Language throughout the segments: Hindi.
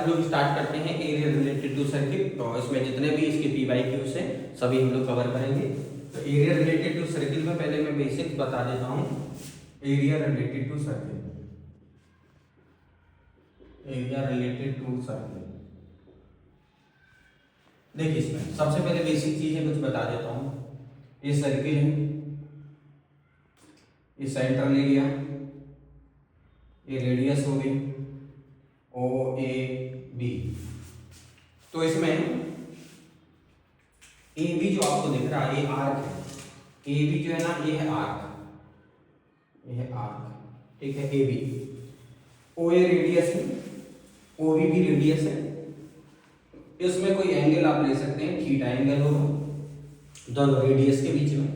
हम लोग स्टार्ट करते हैं एरिया रिलेटेड टू सर्किल। तो इसमें जितने भी इसके पी वाई क्यूज हैं सभी हम लोग कवर करेंगे। तो एरिया रिलेटेड टू सर्किल में पहले मैं बेसिक्स बता देता हूँ। Area related to circle, area related to circle, देखिए इसमें सबसे पहले बेसिक चीजें कुछ बता देता हूँ। ये सर्किल है, ये सेंट्रल एरिया, ये रेडियस हो गई ओ ए बी। तो इसमें ए बी जो आपको दिख रहा है ये आर्क है। ए बी जो है ना ये है आर्क, ये है आर्क, ठीक है। A B, O A radius है, ओ बी भी रेडियस है। इसमें कोई एंगल आप ले सकते हैं, थीटा एंगल होगा दोनों रेडियस के बीच में।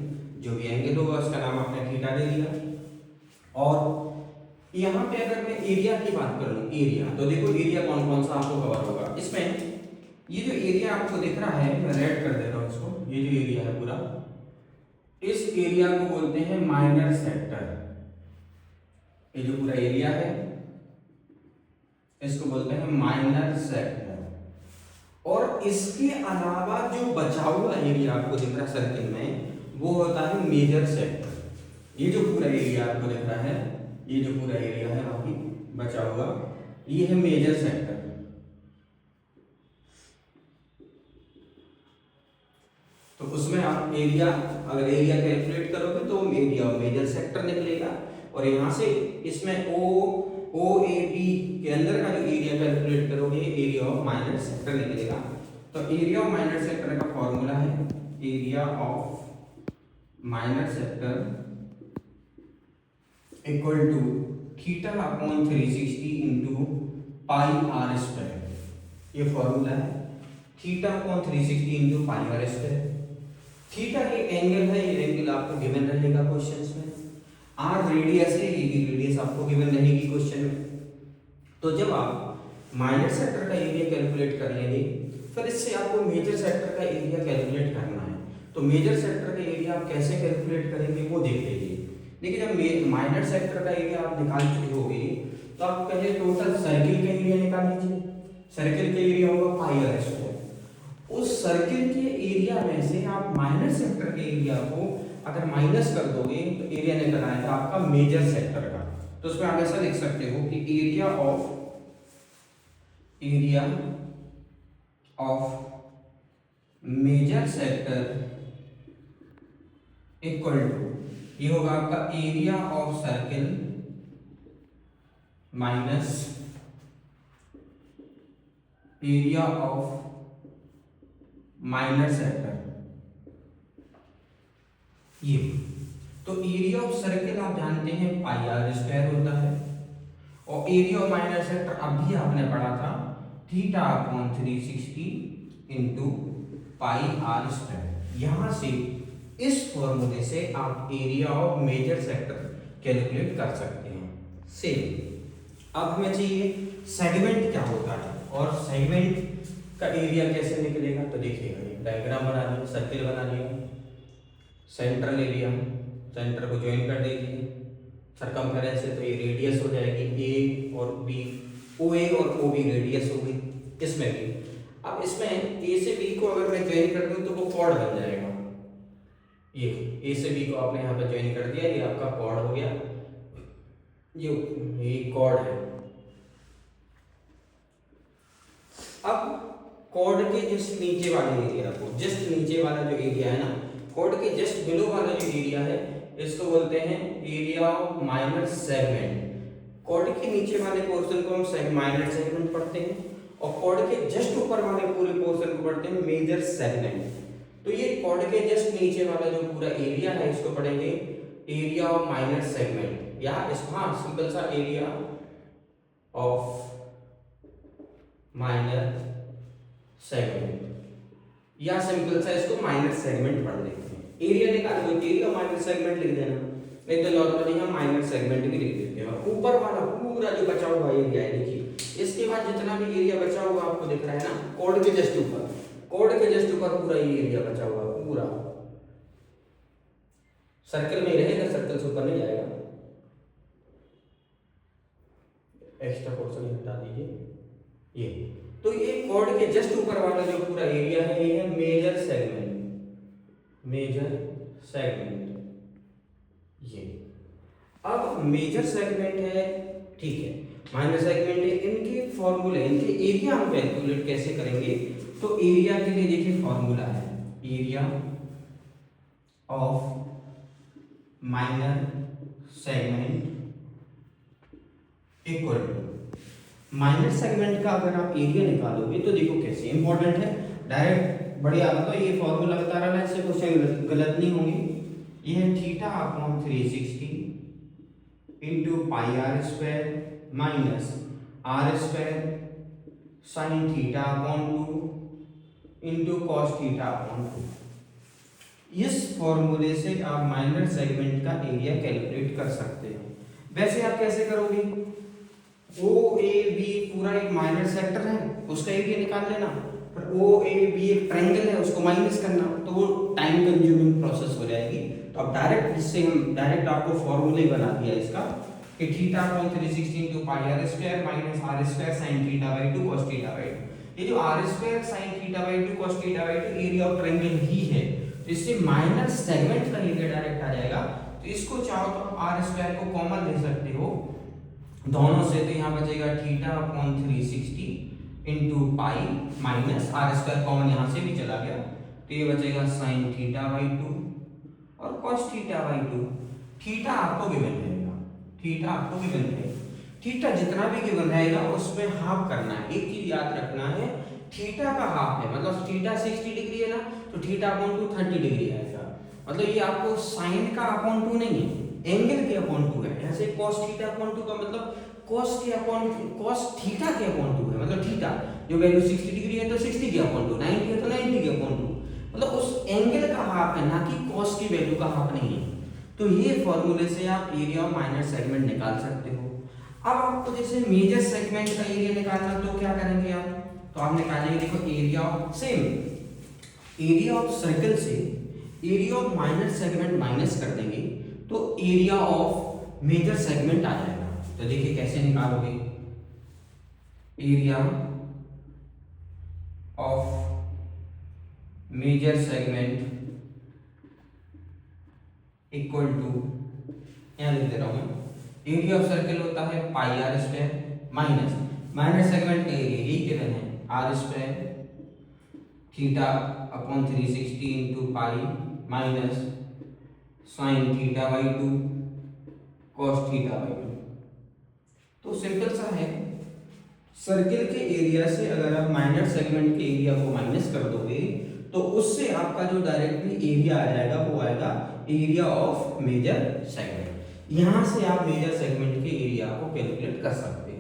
जो भी एंगल होगा उसका नाम आपने थीटा दे दिया। और यहाँ पे अगर मैं एरिया की बात करूँ, एरिया, तो देखो एरिया कौन कौन सा आपको कवर होगा। इसमें ये जो एरिया आपको दिख रहा है, मैं रेड कर देता हूँ इसको, ये जो एरिया है पूरा, इस एरिया को बोलते हैं माइनर सेक्टर। ये जो पूरा एरिया है इसको बोलते हैं माइनर सेक्टर। और इसके अलावा जो बचा हुआ एरिया आपको दिख रहा है सर्किल में, वो होता है मेजर सेक्टर। ये जो पूरा एरिया आपको दिख रहा है, ये जो पूरा एरिया है बाकी बचा हुआ, ये है मेजर सेक्टर। तो उसमें आप एरिया, अगर एरिया कैलकुलेट करोगे तो एरिया ऑफ मेजर सेक्टर निकलेगा। और यहाँ से इसमें ओ ए बी के अंदर का जो एरिया कैलकुलेट करोगे एरिया ऑफ माइनर सेक्टर निकलेगा। तो एरिया ऑफ माइनर सेक्टर का फॉर्मूला है area of minor sector equal to theta upon 360 into pi R square. ये फॉर्मूला है, theta upon 360 into pi R square. Theta एक एंगल है, ये एंगल आपको गिवन रहेगा क्वेश्चंस में। आर रेडियस है, ये भी रेडियस आपको गिवन रहेगी क्वेश्चन में। तो जब आप माइनर सेक्टर का एरिया कैलकुलेट कर लेंगे, फिर इससे आपको मेजर सेक्टर का एरिया कैलकुलेट करना है। तो मेजर सेक्टर का एरिया आप कैसे कैलकुलेट करेंगे वो देख लीजिए। देखिए जब माइनर सेक्टर का एरिया आप निकाल चुके होंगे तो आप पहले टोटल सर्किल का एरिया निकाल लीजिए। सर्किल का एरिया होगा पाई आर स्क्वायर। उस सर्किल के एरिया में से आप माइनर सेक्टर के एरिया को अगर माइनस कर दोगे तो एरिया निकल आएगा आपका मेजर सेक्टर का। तो उसमें आप ऐसा लिख सकते हो कि area of major sector equal to, ये होगा आपका area of circle minus area of minor sector. ये तो एरिया ऑफ सर्किल आप जानते हैं पाई आर स्क्वायर होता है, और एरिया ऑफ माइनर सेक्टर अभी आपने पढ़ा था theta upon 360 into pi R square. यहां से इस फॉर्मूले से आप area of major sector calculate कर सकते हैं। सेम अब हमें चाहिए सेगमेंट क्या होता है और सेगमेंट का एरिया कैसे निकलेगा। तो देखिएगा एक डायग्राम बना लिया, सर्किल बना लिया, सेंट्रल एरिया, सेंटर को ज्वाइन कर दीजिए, सरकमफेरेंस है तो ये रेडियस हो जाएगी ए और बी, ओ ए और ओ बी रेडियस हो गई। इसमें भी अब इसमें ए से बी को अगर मैं ज्वाइन कर दूं तो वो कॉर्ड बन जाएगा। ये ए से बी को आपने यहाँ पे ज्वाइन कर दिया, ये आपका कॉर्ड हो गया, ये कॉर्ड है। अब कॉर्ड के जस्ट नीचे वाले एरिया को, जस्ट नीचे वाला जो एरिया है ना, कॉर्ड के जस्ट बिलो वाला जो एरिया है इसको बोलते हैं area of minor segment. Chord के नीचे वाले पोर्शन को हम माइनर सेगमेंट पढ़ते हैं, और कॉर्ड के जस्ट ऊपर वाले पूरे पोर्शन को पढ़ते हैं मेजर सेगमेंट। तो ये कॉर्ड के जस्ट नीचे वाला जो पूरा एरिया है इसको पढ़ेंगे एरिया ऑफ माइनर सेगमेंट, या इसका सिंपल सा एरिया ऑफ माइनर सेगमेंट, या सिंपल सा इसको माइनर सेगमेंट पढ़ लेते हैं। एरिया निकालो, एरिया माइनर सेगमेंट लिख देना, नहीं तो नॉर्मली हम माइनर सेगमेंट भी लिख देते हैं। ऊपर वाला पूरा जो बचा हुआ एरिया है, देखिए इसके बाद जितना भी एरिया बचा हुआ आपको दिख रहा है ना, कॉर्ड के जस्ट ऊपर, कॉर्ड के जस्ट ऊपर पूरा ये एरिया बचा हुआ पूरा सर्कल में रहेगा, सर्कल से ऊपर नहीं जाएगा। एक्स्ट्रा पोर्शन हटा दीजिए। ये तो ये कॉर्ड के जस्ट ऊपर वाला जो पूरा एरिया है ये है मेजर सेगमेंट ये। अब मेजर सेगमेंट है, ठीक है, माइनर सेगमेंट है, इनके फॉर्मूले, इनके एरिया हम कैलकुलेट कैसे करेंगे? तो एरिया के लिए देखिए फॉर्मूला है area of minor segment equal to minor segment का अगर आप एरिया निकालोगे तो देखो कैसे इंपॉर्टेंट है, डायरेक्ट बढ़िया तो ये फॉर्मूला बता रहा है, इससे क्वेश्चन गलत नहीं होंगे। ये है theta upon 360 into pi R square minus R square sine theta upon 2 into cos theta upon 2। इस फॉर्मूले से आप माइनर सेगमेंट का एरिया कैलकुलेट कर सकते हो। वैसे आप कैसे करोगे? ओ ए बी पूरा एक माइनर सेक्टर है, उसका एरिया निकाल लेना, पर ओ ए बी एक ट्रायंगल है, उसको माइनस करना, तो वो टाइम कंज्यूमिंग प्रोसेस हो जाएगी। तो अब डायरेक्ट इससे हम डायरेक्ट आपको फॉर्मूले बना दिया इसका कि theta upon 360 into pi R square minus R square sine theta by 2 cos theta by 2। ये जो R square sine theta by 2 cos theta by 2 area of triangle ही है, तो इससे माइनर सेगमेंट का एरिया डायरेक्ट आ जाएगा। तो इसको चाहो तो आर स्क्वायर को कॉमन ले सकते हो दोनों से, तो यहाँ बचेगा theta upon 360 into pi minus R square common यहाँ से भी चला गया, तो ये बचेगा साइन थीटा बाई 2 और cos थीटा बाई 2। थीटा आपको गिवन रहेगा, थीटा आपको गिवन रहेगा, थीटा जितना भी गिवन रहेगा उसमें हाफ करना है। एक चीज याद रखना है, थीटा का हाफ है, मतलब थीटा 60 डिग्री है ना, तो थीटा अपॉन 2 30 डिग्री आएगा। मतलब ये आपको साइन का अपॉन 2 नहीं है, एंगल के अपॉन 2 है। ऐसे cos थीटा अपॉन 2 का मतलब cos थीटा के अपॉन 2 है, मतलब थीटा जो वैल्यू 60 डिग्री है तो 60 के अपॉन 2, 90 है तो 90 के अपॉन 2, मतलब उस एंगल का हाफ है, ना कि cos की वैल्यू का हाफ नहीं है। तो ये फॉर्मूले से आप एरिया ऑफ माइनर सेगमेंट निकाल सकते हो। अब आपको जैसे मेजर सेगमेंट का एरिया निकालना, तो क्या करेंगे आप? तो आप निकालेंगे, देखो area of same area of circle से area of minor segment minus कर देंगे तो एरिया ऑफ मेजर सेगमेंट आ जाएगा। तो देखिए कैसे निकालोगे? Area of major segment equal to, यहां लिख दे रहा हूं मैं, एरिया ऑफ सर्कल होता है pi R square minus minor segment का एरिया यही गिवन है R square theta upon 360 into pi minus sine theta by 2 cos theta by 2। तो सिंपल सा है, सर्किल के एरिया से अगर आप माइनर सेगमेंट के एरिया को माइनस कर दोगे तो उससे आपका जो डायरेक्टली एरिया आ जाएगा वो आएगा एरिया ऑफ मेजर सेगमेंट। यहां से आप मेजर सेगमेंट के एरिया को कैलकुलेट कर सकते हैं।